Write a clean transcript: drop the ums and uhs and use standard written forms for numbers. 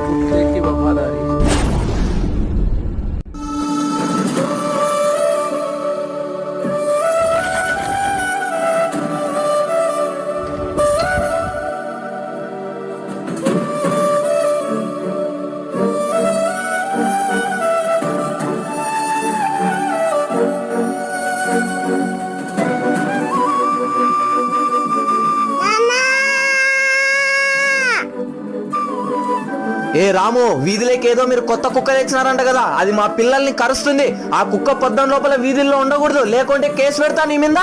कुत्ते की वफादारी। ఏ రాము, వీధిలోకి ఏదో మీరు కొత్త కుక్క తెచ్చినారంట కదా, అది మా పిల్లల్ని కరుస్తుంది. ఆ కుక్క పొద్దున లోపల వీధుల్లో ఉండకూడదు, లేకుంటే కేసు పెడతా నీ మీద.